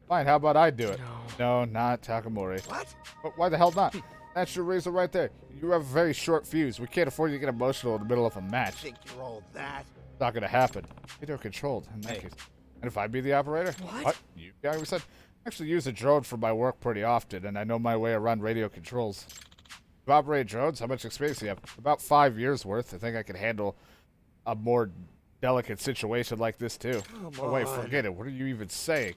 Fine, how about I do it? No, not Takamori. What? But why the hell not? That's your reason right there. You have a very short fuse. We can't afford you to get emotional in the middle of a match. Think you're all that? It's not going to happen. Radio controlled in that case. And if I be the operator? What? You guys said? I actually use a drone for my work pretty often, and I know my way around radio controls. You operate drones? How much experience do you have? About 5 years worth. I think I can handle a more delicate situation like this too. Come Oh wait, on. forget it. What are you even saying?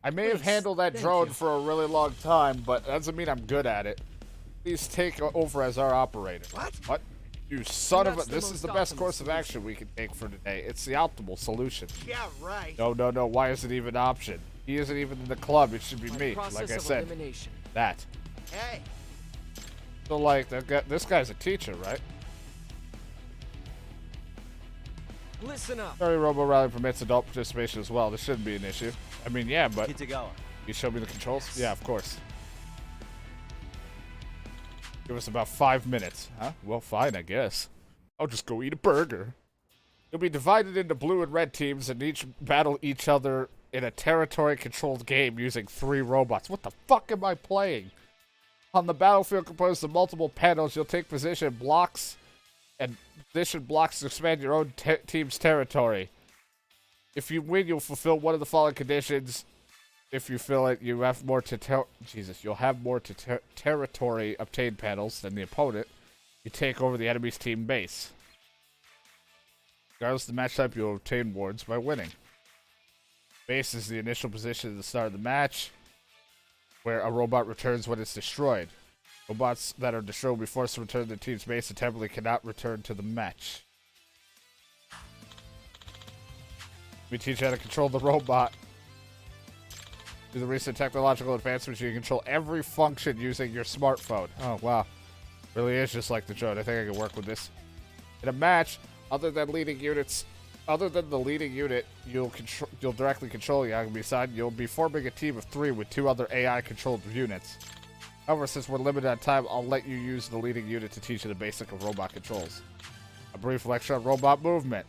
I may have Please, handled that thank drone you. for a really long time, but that doesn't mean I'm good at it. Please take over as our operator. What? What? You son of a... That's the This is most the best optimal course of action we can take for today. It's the optimal solution. Yeah, right. No, no, no. Why is it even an option? He isn't even in the club. It should be by me. process Like I of said. elimination. That. Hey, So, like, this guy's a teacher, right? Listen up. Sorry, Robo Rally permits adult participation as well. This shouldn't be an issue. I mean, yeah, but... Kitagawa. You show me the controls? Yeah, of course. Give us about 5 minutes. Huh? Well, fine, I guess. I'll just go eat a burger. You'll be divided into blue and red teams and each battle each other in a territory-controlled game using 3 robots. What the fuck am I playing? On the battlefield composed of multiple panels, you'll take position blocks and position blocks to expand your own team's territory. If you win, you'll fulfill one of the following conditions. If you fill it, you have more you'll have more territory obtained panels than the opponent. You take over the enemy's team base. Regardless of the match type, you'll obtain wards by winning. Base is the initial position at the start of the match, where a robot returns when it's destroyed. Robots that are destroyed will be forced to return to the team's base and temporarily cannot return to the match. We teach you how to control the robot. Through the recent technological advancements, you can control every function using your smartphone. Oh, wow. Really is just like the drone. I think I can work with this. In a match, other than the leading unit, you'll directly control Yagami-san. You'll be forming a team of 3 with 2 other AI-controlled units. However, since we're limited on time, I'll let you use the leading unit to teach you the basic of robot controls. A brief lecture on robot movement.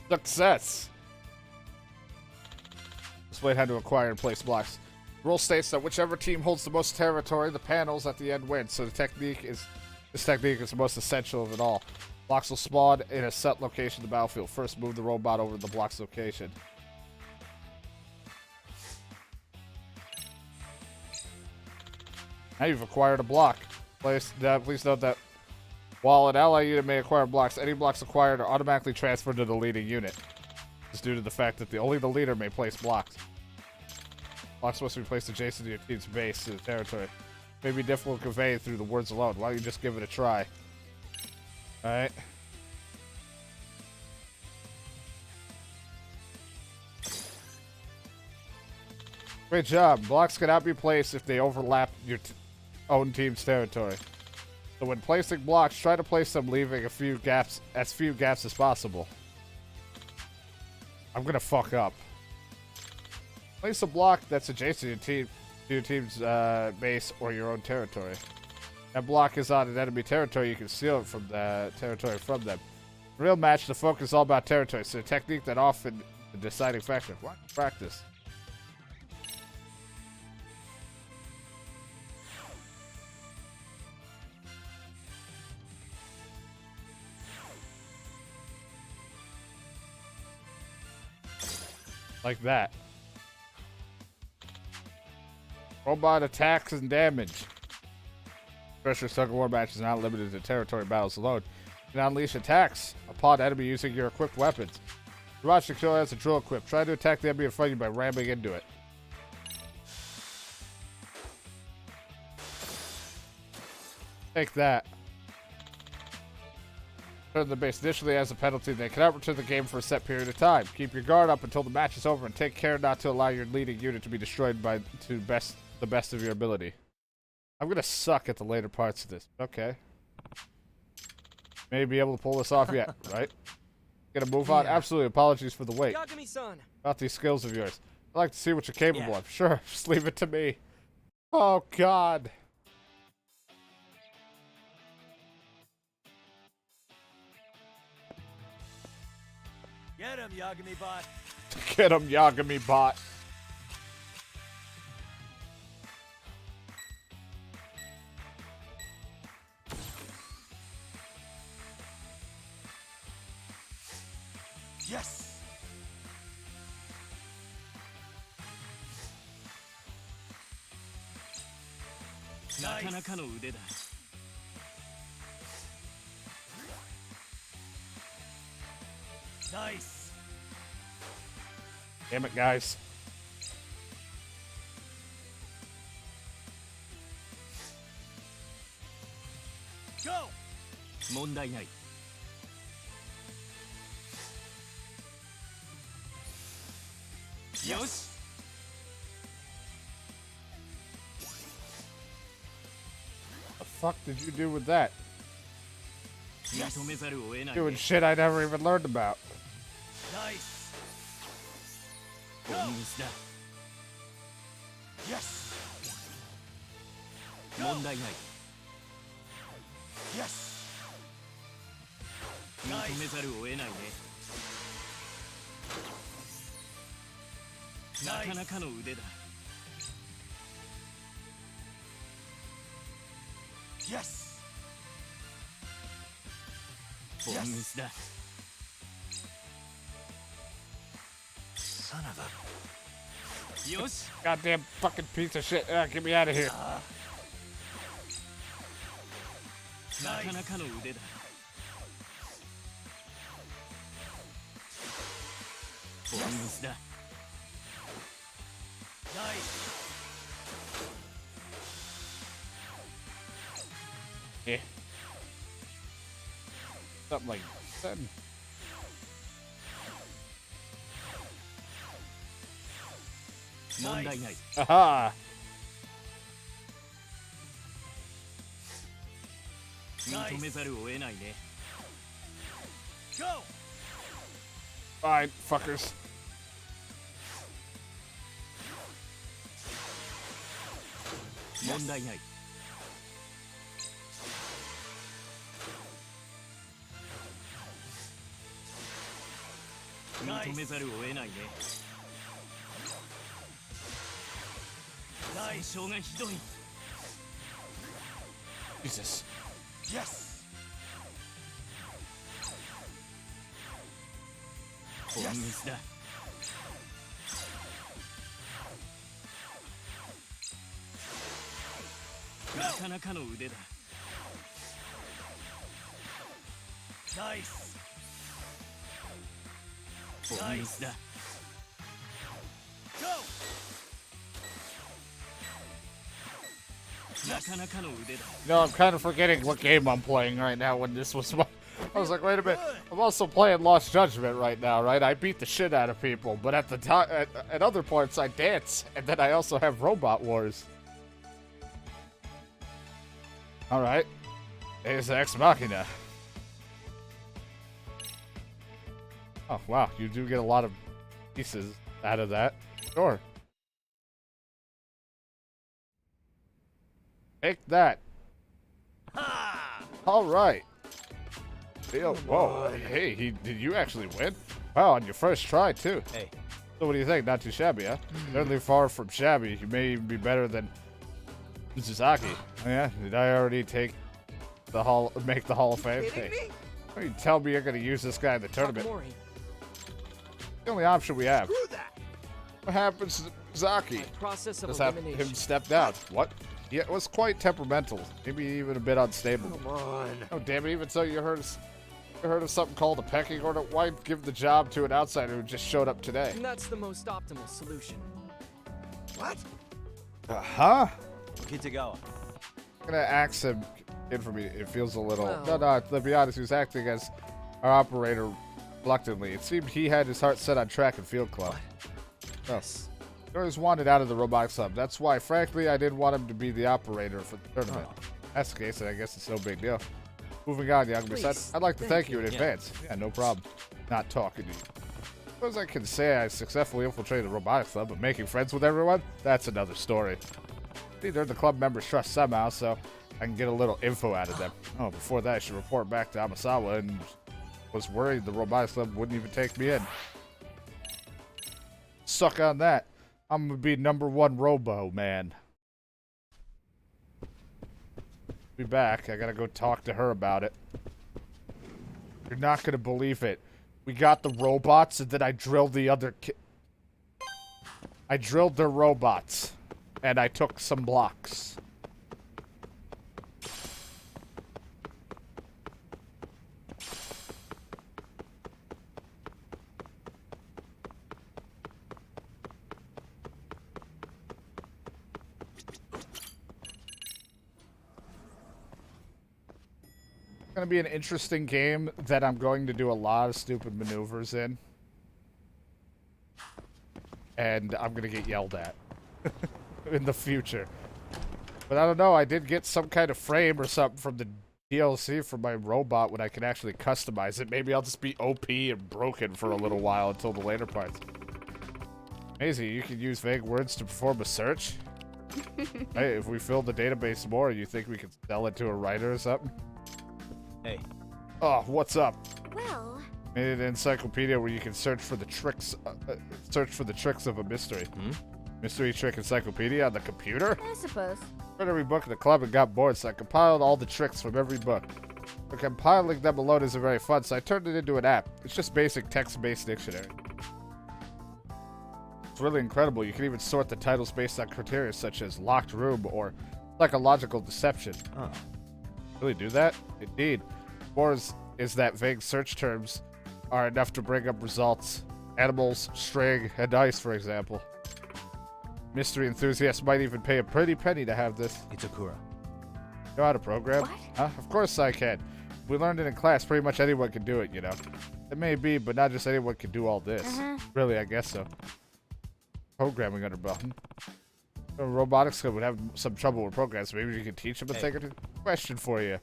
Success! Explain how to acquire and place blocks. The rule states that whichever team holds the most territory, the panels at the end win. So this technique is the most essential of it all. Blocks will spawn in a set location in the battlefield. First, move the robot over to the block's location. Now you've acquired a block. Please note that while an ally unit may acquire blocks, any blocks acquired are automatically transferred to the leading unit. This is due to the fact that only the leader may place blocks. Blocks must be placed adjacent to your team's base to the territory. It may be difficult to convey through the words alone. Why don't you just give it a try? Alright. Great job. Blocks cannot be placed if they overlap your own team's territory. So when placing blocks, try to place them leaving as few gaps as possible. I'm gonna fuck up. Place a block that's adjacent to your team's base or your own territory. That block is on an enemy territory, you can steal it from the territory from them. In a real match, the focus is all about territory, so a technique that often the deciding factor. What? Practice. Like that. Robot attacks and damage. Pressure tug of war match is not limited to territory battles alone. You can unleash attacks upon enemy using your equipped weapons. Robot Shikyo has a drill equipped. Try to attack the enemy in front of you by ramming into it. Take that. Return the base initially as a penalty. They cannot return the game for a set period of time. Keep your guard up until the match is over and take care not to allow your leading unit to be destroyed by the best of your ability. I'm gonna suck at the later parts of this. Okay. May be able to pull this off yet, right? Gonna move on? Absolutely. Apologies for the wait. Yagami-san! About these skills of yours. I'd like to see what you're capable of. Sure, just leave it to me. Oh, God. Get him, Yagami bot. Get him, Yagami bot. Yes. Nice. Damn it, guys. Go. 問題ない。よし The fuck did you do with that? 認めざるを得ない。 Doing shit I never even learned about. Nice. 本ミスだ。 Yes. 問題ない。 Yes. 認めざるを得ないね。なかなかの腕だ。 Yes. 本ミスだ。 Son of a. よし Goddamn fucking piece of shit. Get me out of here. なかなかの腕だ。本ミスだ。 Nice. Yeah. Something like that. 問題ない。 Aha! 認めざるを得ないね。 Go. Fine, fuckers. 問題ない。 Nice. 認めざるを得ないね。 Nice. 損傷がひどい。 Jesus. Yes. 本ミスだ。 なかなかの腕だ。 Nice. 本ミスだ。 Go. No, I'm kind of forgetting what game I'm playing right now when this was my... I was like, wait a minute. I'm also playing Lost Judgment right now, right? I beat the shit out of people, but at the time, at other points, I dance, and then I also have Robot Wars. All right, there's Ex Machina. Oh wow, you do get a lot of pieces out of that. Sure. Take that. All right. Whoa, hey, did you actually win? Wow, on your first try, too. Hey. So what do you think? Not too shabby, huh? Certainly far from shabby. You may even be better than Mizuzaki. Oh, yeah? Did I already make the Hall of Fame? Hey, why don't you tell me you're going to use this guy in the tournament? Takamori. The only option we have. What happens to Mizuzaki? Process of Just have elimination. him step down. What? Yeah, it was quite temperamental. Maybe even a bit unstable. Come on. Oh, damn it. Even so, you heard of something called a pecking order? Why give the job to an outsider who just showed up today? And that's the most optimal solution. What? Huh? Kitagawa. I'm gonna ask him in for me. It feels a little... Well- No, to be honest, he was acting as our operator reluctantly. It seemed he had his heart set on track and field club. Oh. He always wanted out of the robotics club. That's why, frankly, I didn't want him to be the operator for the tournament. That's the case, and I guess it's no big deal. Moving on, Yakuza. Please, I'd like to thank thank you in you. advance. Yeah, no problem. Not talking to you. Suppose I can say I successfully infiltrated the robotics club, but making friends with everyone? That's another story. I need to earn the club members' trust somehow, so I can get a little info out of them. Oh, before that, I should report back to Amasawa and was worried the robotics club wouldn't even take me in. Suck on that. I'm gonna be #1 Robo Man. Be back. I gotta go talk to her about it. You're not gonna believe it. We got the robots, and then I drilled the other I drilled their robots, and I took some blocks. Gonna be an interesting game that I'm going to do a lot of stupid maneuvers in. And I'm gonna get yelled at in the future. But I don't know, I did get some kind of frame or something from the DLC for my robot when I can actually customize it. Maybe I'll just be OP and broken for a little while until the later parts. Amazing, you can use vague words to perform a search? Hey, if we fill the database more, you think we could sell it to a writer or something? Hey. Oh, what's up? Well, Made an encyclopedia where you can search for the tricks of a mystery. Mystery trick encyclopedia on the computer? I suppose. Read every book in the club and got bored, so I compiled all the tricks from every book. But compiling them alone isn't very fun, so I turned it into an app. It's just basic text-based dictionary. It's really incredible. You can even sort the titles based on criteria such as locked room or psychological deception. Oh. Really do that? Indeed. More is that vague search terms are enough to bring up results. Animals, string, and ice, for example. Mystery enthusiasts might even pay a pretty penny to have this. Itakura. Know how to program? What? Huh? Of course I can. We learned it in class. Pretty much anyone can do it, you know. It may be, but not just anyone can do all this. Really, I guess so. Programming under button. A robotics club would have some trouble with programs. Maybe you can teach them a thing or two. Question for you.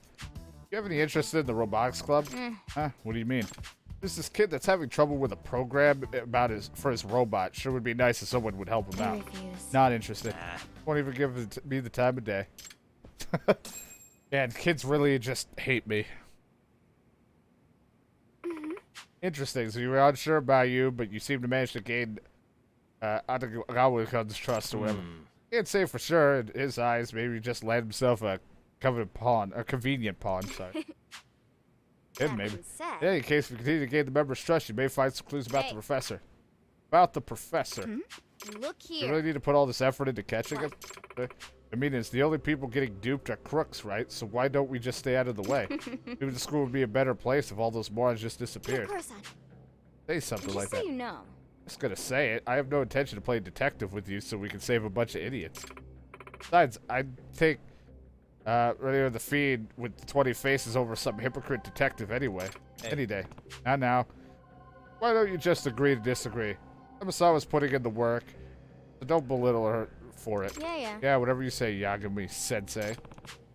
You have any interest in the robotics club? Huh? What do you mean? There's this kid that's having trouble with a program for his robot. Sure would be nice if someone would help him I out. refuse. Not interested. Won't even give me the time of day. Man, kids really just hate me. Interesting. So you were unsure about you, but you seem to manage to gain Atagawa-kun's trust or whatever. Can't say for sure in his eyes. Maybe he just land himself a convenient pawn. Sorry. Him, maybe. being said- Yeah, in case we continue to gain the members' trust, you may find some clues about the professor. About the professor. Look You here. really need to put all this effort into catching him? I mean, it's the only people getting duped are crooks, right? So why don't we just stay out of the way? Maybe the school would be a better place if all those morons just disappeared. Person. Say something Just like so that. you know. Just gonna say it. I have no intention of playing detective with you so we can save a bunch of idiots. Besides, I take Ready on the feed with 20 faces over some hypocrite detective anyway. Any day. Not now. Why don't you just agree to disagree? Amasawa's putting in the work, so don't belittle her for it. Yeah. Yeah, whatever you say, Yagami-sensei.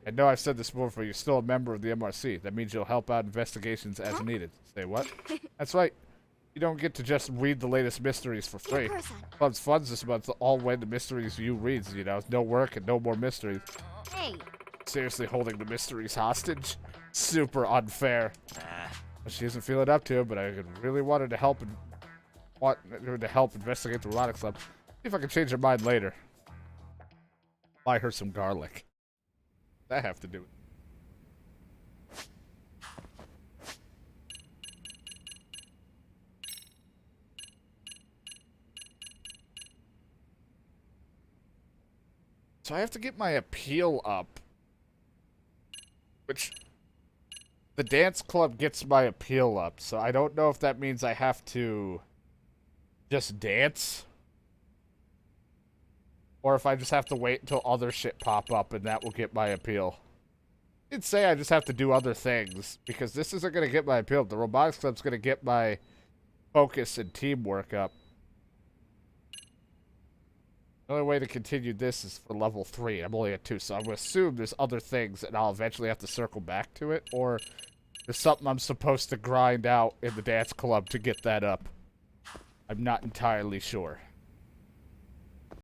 I know I've said this before, but you're still a member of the MRC. That means you'll help out investigations as needed. Say what? That's right. You don't get to just read the latest mysteries for free. Club's funds this month all went to mysteries you reads, you know. No work and no more mysteries. Hey. Seriously holding the mysteries hostage? Super unfair. She doesn't feel it up to it, but I really wanted to help and want her to help investigate the robotics lab. See if I can change her mind later. Buy her some garlic. That have to do it. So I have to get my appeal up. Which, the dance club gets my appeal up, so I don't know if that means I have to just dance. Or if I just have to wait until other shit pop up and that will get my appeal. I'd say I just have to do other things, because this isn't going to get my appeal. The robotics club's going to get my focus and teamwork up. The only way to continue this is for level 3. I'm only at 2, so I'm going to assume there's other things and I'll eventually have to circle back to it. Or there's something I'm supposed to grind out in the dance club to get that up. I'm not entirely sure.